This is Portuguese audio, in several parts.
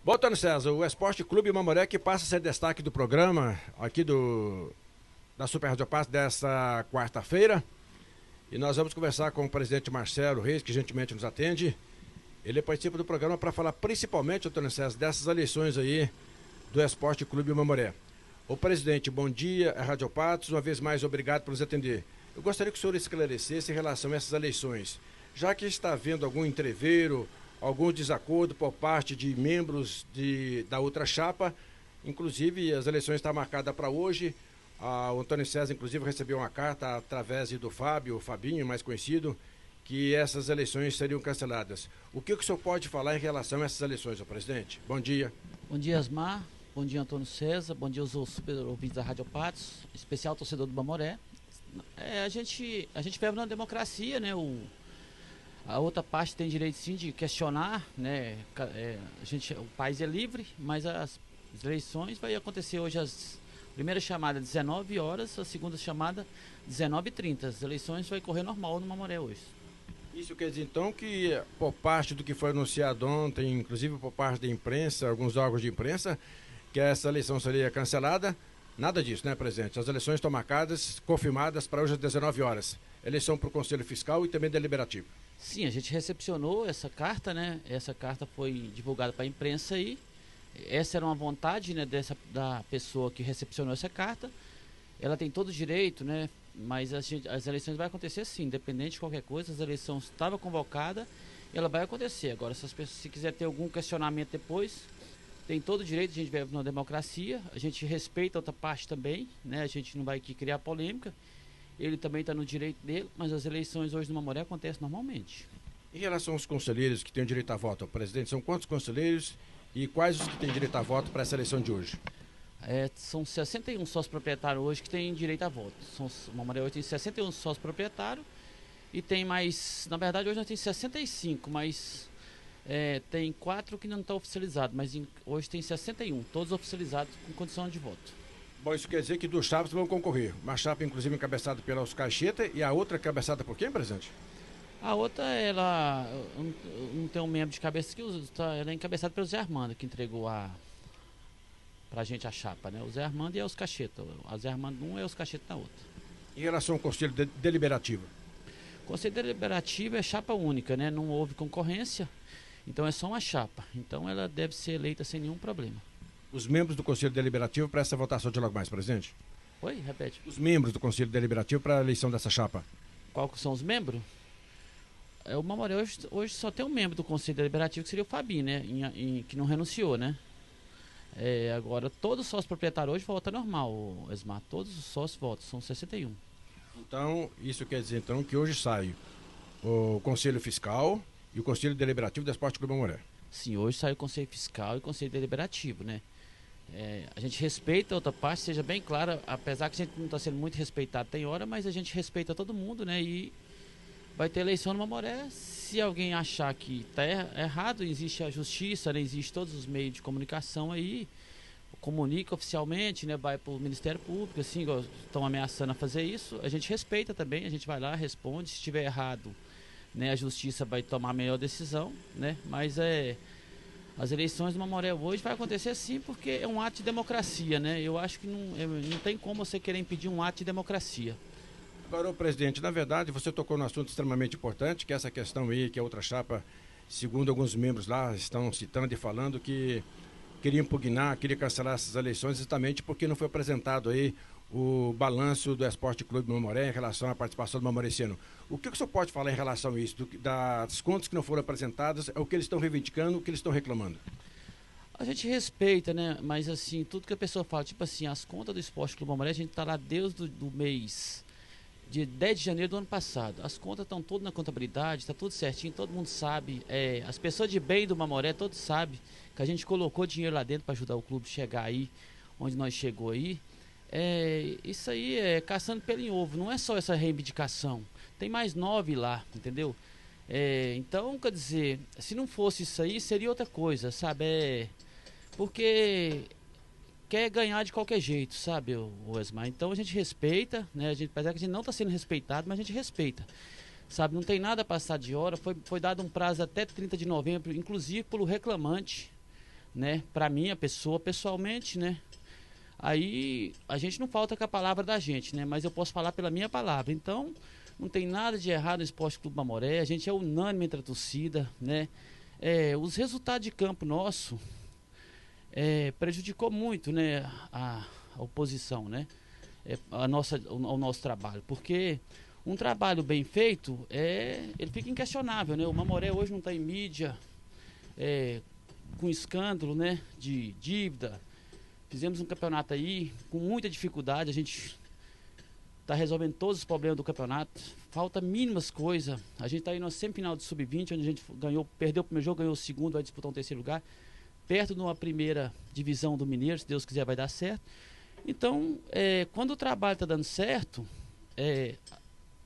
Bom, Antônio César, o Esporte Clube Mamoré que passa a ser destaque do programa aqui da Super Rádio Paz desta quarta-feira. E nós vamos conversar com o presidente Marcelo Reis, que gentilmente nos atende. Ele participa do programa para falar principalmente, Antônio César, dessas eleições aí do Esporte Clube Mamoré. O presidente, bom dia, é Rádio Patos, uma vez mais obrigado por nos atender. Eu gostaria que o senhor esclarecesse em relação a essas eleições, já que está havendo algum entreveiro, algum desacordo por parte de membros da outra chapa, inclusive as eleições estão marcadas para hoje. O Antônio César, inclusive, recebeu uma carta através do Fabinho, mais conhecido, que essas eleições seriam canceladas. O que o senhor pode falar em relação a essas eleições, senhor presidente? Bom dia. Bom dia, Asmar. Bom dia, Antônio César. Bom dia aos super ouvintes da Rádio Patos, especial torcedor do Mamoré. A gente vive numa democracia, né? A outra parte tem direito sim de questionar, né? O país é livre, mas as eleições vai acontecer hoje primeira chamada 19 horas, a segunda chamada 19h30. As eleições vai correr normal no Mamoré hoje. Isso quer dizer então que por parte do que foi anunciado ontem, inclusive por parte da imprensa, alguns órgãos de imprensa, que essa eleição seria cancelada? Nada disso, né, presidente? As eleições estão marcadas, confirmadas para hoje às 19 horas. Eleição para o Conselho Fiscal e também deliberativo. Sim, a gente recepcionou essa carta, né? Essa carta foi divulgada para a imprensa aí. Essa era uma vontade, né, da pessoa que recepcionou essa carta. Ela tem todo o direito, né? Mas as eleições vai acontecer sim, independente de qualquer coisa. As eleições estava convocada e ela vai acontecer. Agora, se quiser ter algum questionamento depois, tem todo o direito. A gente vive numa democracia, a gente respeita a outra parte também, né? A gente não vai aqui criar polêmica. Ele também está no direito dele, mas as eleições hoje no Mamoré acontecem normalmente. Em relação aos conselheiros que têm direito a voto, presidente, são quantos conselheiros e quais os que têm direito a voto para essa eleição de hoje? São 61 sócios proprietários hoje que têm direito a voto. O Mamoré hoje tem 61 sócios proprietários e tem mais, na verdade hoje nós temos 65, mas tem 4 que não estão oficializados, mas hoje tem 61, todos oficializados com condição de voto. Bom, isso quer dizer que 2 chapas vão concorrer. Uma chapa, inclusive, encabeçada pela Oscar Cheta e a outra encabeçada por quem, presidente? A outra, ela não tem um membro de cabeça que usa, ela é encabeçada pelo Zé Armando, que entregou pra gente a chapa, né? O Zé Armando e a Oscar Cheta. A Zé Armando num e a Oscar Cheta na outra. Em relação ao Conselho Deliberativo? O Conselho Deliberativo é chapa única, né? Não houve concorrência, então é só uma chapa. Então ela deve ser eleita sem nenhum problema. Os membros do Conselho Deliberativo para essa votação de logo mais, presidente? Oi, repete. Os membros do Conselho Deliberativo para a eleição dessa chapa? Qual são os membros? O Mamoré hoje só tem um membro do Conselho Deliberativo, que seria o Fabinho, né? Que não renunciou, né? Agora, todos os sócios proprietários hoje votam normal, Esmar. Todos os sócios votam, são 61. Então, isso quer dizer então que hoje sai o Conselho Fiscal e o Conselho Deliberativo do Esporte Clube Mamoré. Sim, hoje sai o Conselho Fiscal e o Conselho Deliberativo, né? A gente respeita a outra parte, seja bem claro, apesar que a gente não está sendo muito respeitado, tem hora, mas a gente respeita todo mundo, né? E vai ter eleição no Mamoré. Se alguém achar que está errado, existe a justiça, né? Existe todos os meios de comunicação aí, comunica oficialmente, né? Vai para o Ministério Público, assim, estão ameaçando a fazer isso. A gente respeita também, a gente vai lá, responde. Se estiver errado, né, a justiça vai tomar a melhor decisão, né? Mas as eleições do Mamoré hoje vai acontecer sim, porque é um ato de democracia, né? Eu acho que não tem como você querer impedir um ato de democracia. Agora, presidente, na verdade, você tocou num assunto extremamente importante, que é essa questão aí, que a outra chapa, segundo alguns membros lá, estão citando e falando que queria impugnar, queria cancelar essas eleições justamente porque não foi apresentado aí o balanço do Esporte Clube Mamoré em relação à participação do Mamoré esse ano. O que o senhor pode falar em relação a isso, das contas que não foram apresentadas, é o que eles estão reivindicando, o que eles estão reclamando? A gente respeita, né? Mas assim, tudo que a pessoa fala, tipo assim, as contas do Esporte Clube Mamoré, a gente tá lá desde do mês de 10 de janeiro do ano passado. As contas estão todas na contabilidade, está tudo certinho, todo mundo sabe. As pessoas de bem do Mamoré, todos sabem que a gente colocou dinheiro lá dentro para ajudar o clube a chegar aí, onde nós chegou aí. Isso aí é caçando pelo em ovo, não é só essa reivindicação. Tem mais 9 lá, entendeu? Então, quer dizer, se não fosse isso aí, seria outra coisa, sabe? Porque quer ganhar de qualquer jeito, sabe, o Esmar? Então a gente respeita, né? Apesar que a gente não está sendo respeitado, mas a gente respeita. Sabe, não tem nada a passar de hora, foi dado um prazo até 30 de novembro, inclusive pelo reclamante, né? Para mim, a pessoa, pessoalmente, né? Aí a gente não falta com a palavra da gente, né? Mas eu posso falar pela minha palavra. Então, não tem nada de errado no Esporte Clube Mamoré. A gente é unânime entre a torcida, né? Os resultados de campo nosso prejudicou muito, né? A oposição, né? O nosso trabalho. Porque um trabalho bem feito, ele fica inquestionável, né? O Mamoré hoje não está em mídia, com escândalo, né? De dívida. Fizemos um campeonato aí com muita dificuldade, a gente está resolvendo todos os problemas do campeonato, falta mínimas coisas. A gente está aí na semifinal de sub-20, onde a gente perdeu o primeiro jogo, ganhou o segundo, vai disputar um terceiro lugar, perto de uma primeira divisão do Mineiro, se Deus quiser vai dar certo. Então, quando o trabalho está dando certo,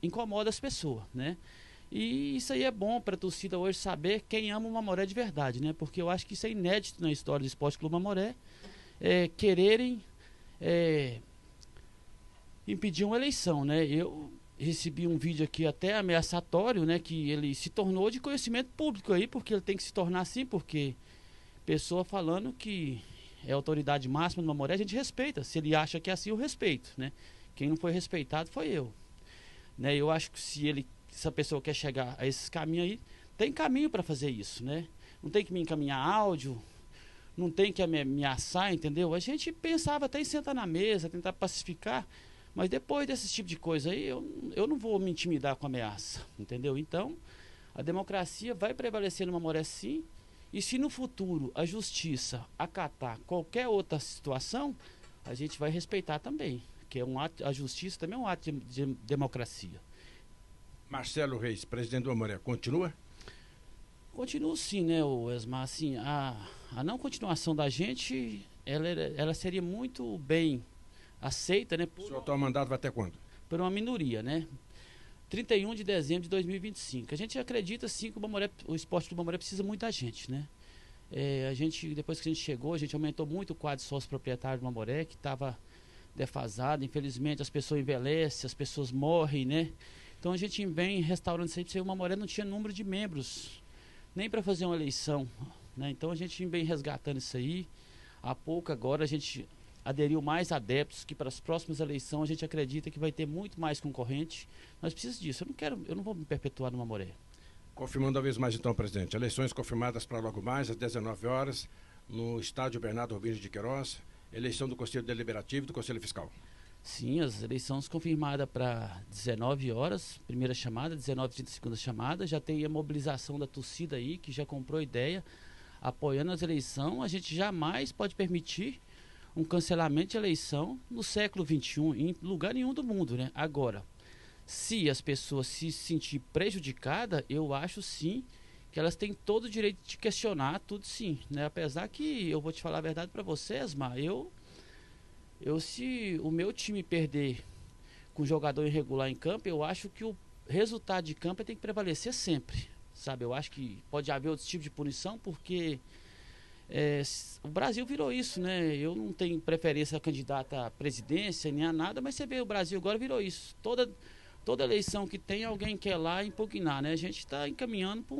incomoda as pessoas, né? E isso aí é bom para a torcida hoje saber quem ama o Mamoré de verdade, né? Porque eu acho que isso é inédito na história do Esporte Clube Mamoré. Quererem impedir uma eleição, né? Eu recebi um vídeo aqui até ameaçatório, né? Que ele se tornou de conhecimento público aí, porque ele tem que se tornar assim, porque pessoa falando que é a autoridade máxima do Mamoré, a gente respeita. Se ele acha que é assim, eu respeito, né? Quem não foi respeitado foi eu, né? Eu acho que se essa pessoa quer chegar a esses caminhos aí, tem caminho para fazer isso, né? Não tem que me encaminhar áudio, não tem que ameaçar, entendeu? A gente pensava até em sentar na mesa, tentar pacificar, mas depois desse tipo de coisa aí, eu não vou me intimidar com ameaça, entendeu? Então, a democracia vai prevalecer no Mamoré sim, e se no futuro a justiça acatar qualquer outra situação, a gente vai respeitar também, que é um ato, a justiça também é um ato de democracia. Marcelo Reis, presidente do Mamoré, continua? Continuo sim, né, Esmar? Assim, a não continuação da gente, ela seria muito bem aceita, né? O seu atual mandato vai até quando? Por uma minoria, né? 31 de dezembro de 2025. A gente acredita sim que o Esporte Clube Mamoré precisa muito da gente, né? Depois que a gente chegou, a gente aumentou muito o quadro de sócio proprietário do Mamoré, que estava defasado. Infelizmente as pessoas envelhecem, as pessoas morrem, né? Então a gente vem restaurando isso aí, porque o Mamoré não tinha número de membros nem para fazer uma eleição, né? Então a gente vem resgatando isso aí. Há pouco agora a gente aderiu mais adeptos, que para as próximas eleições a gente acredita que vai ter muito mais concorrente. Nós precisamos disso. Eu não vou me perpetuar no Mamoré. Confirmando uma vez mais então, presidente, eleições confirmadas para logo mais às 19 horas no estádio Bernardo Rubens de Queiroz, eleição do Conselho Deliberativo e do Conselho Fiscal. Sim, as eleições confirmadas para 19 horas, primeira chamada, 19h30, segunda chamada. Já tem a mobilização da torcida aí, que já comprou ideia, apoiando as eleições. A gente jamais pode permitir um cancelamento de eleição no século XXI, em lugar nenhum do mundo, né? Agora, se as pessoas se sentir prejudicadas, eu acho sim que elas têm todo o direito de questionar tudo sim, né? Apesar que, eu vou te falar a verdade para vocês, mas se o meu time perder com jogador irregular em campo, eu acho que o resultado de campo tem que prevalecer sempre, sabe? Eu acho que pode haver outro tipo de punição, porque o Brasil virou isso, né? Eu não tenho preferência a candidata à presidência nem a nada, mas você vê, o Brasil agora virou isso. Toda eleição que tem, alguém quer lá impugnar, né? A gente está encaminhando para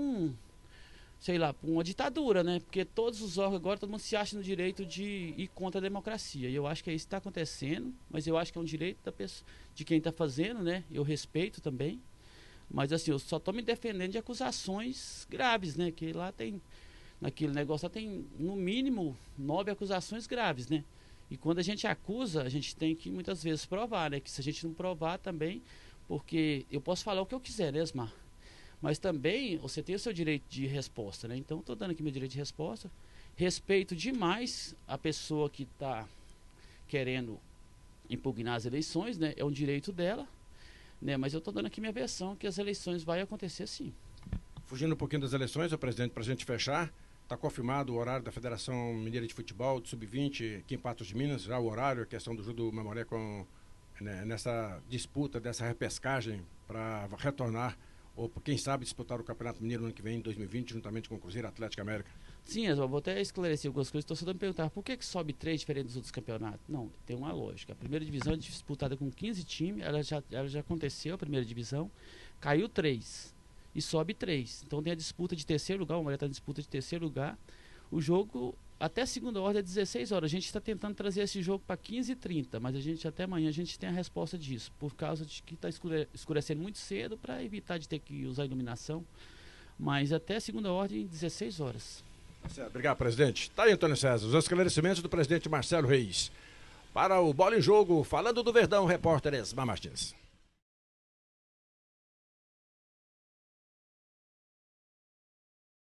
para uma ditadura, né? Porque todos os órgãos agora, todo mundo se acha no direito de ir contra a democracia. E eu acho que é isso que está acontecendo, mas eu acho que é um direito da pessoa, de quem está fazendo, né? Eu respeito também. Mas assim, eu só estou me defendendo de acusações graves, né? Que lá naquele negócio lá tem, no mínimo, 9 acusações graves, né? E quando a gente acusa, a gente tem que muitas vezes provar, né? Que se a gente não provar também, porque eu posso falar o que eu quiser, né, Esmar? Mas também você tem o seu direito de resposta, né? Então, estou dando aqui meu direito de resposta. Respeito demais a pessoa que está querendo impugnar as eleições, né? É um direito dela, né? Mas eu estou dando aqui minha versão, que as eleições vai acontecer sim. Fugindo um pouquinho das eleições, o presidente, para a gente fechar, está confirmado o horário da Federação Mineira de Futebol, de Sub-20, aqui em Patos de Minas, já o horário, a questão do Judo Mamoré nessa disputa, dessa repescagem para retornar ou quem sabe disputar o Campeonato Mineiro no ano que vem, em 2020, juntamente com o Cruzeiro Atlético América. Sim, eu vou até esclarecer algumas coisas. Estou só me perguntar por que sobe 3 diferente dos outros campeonatos? Não, tem uma lógica. A primeira divisão é disputada com 15 times, ela já aconteceu, a primeira divisão, caiu 3 e sobe 3. Então tem a disputa de terceiro lugar, o Mamoré está em disputa de terceiro lugar. O jogo até segunda ordem é 16 horas. A gente está tentando trazer esse jogo para 15h30, mas até amanhã a gente tem a resposta disso, por causa de que está escurecendo muito cedo para evitar de ter que usar iluminação. Mas até segunda ordem, 16 horas. Certo, obrigado, presidente. Tá aí, Antônio César, os esclarecimentos do presidente Marcelo Reis. Para o Bola em Jogo, falando do Verdão, repórter Esmar Martins.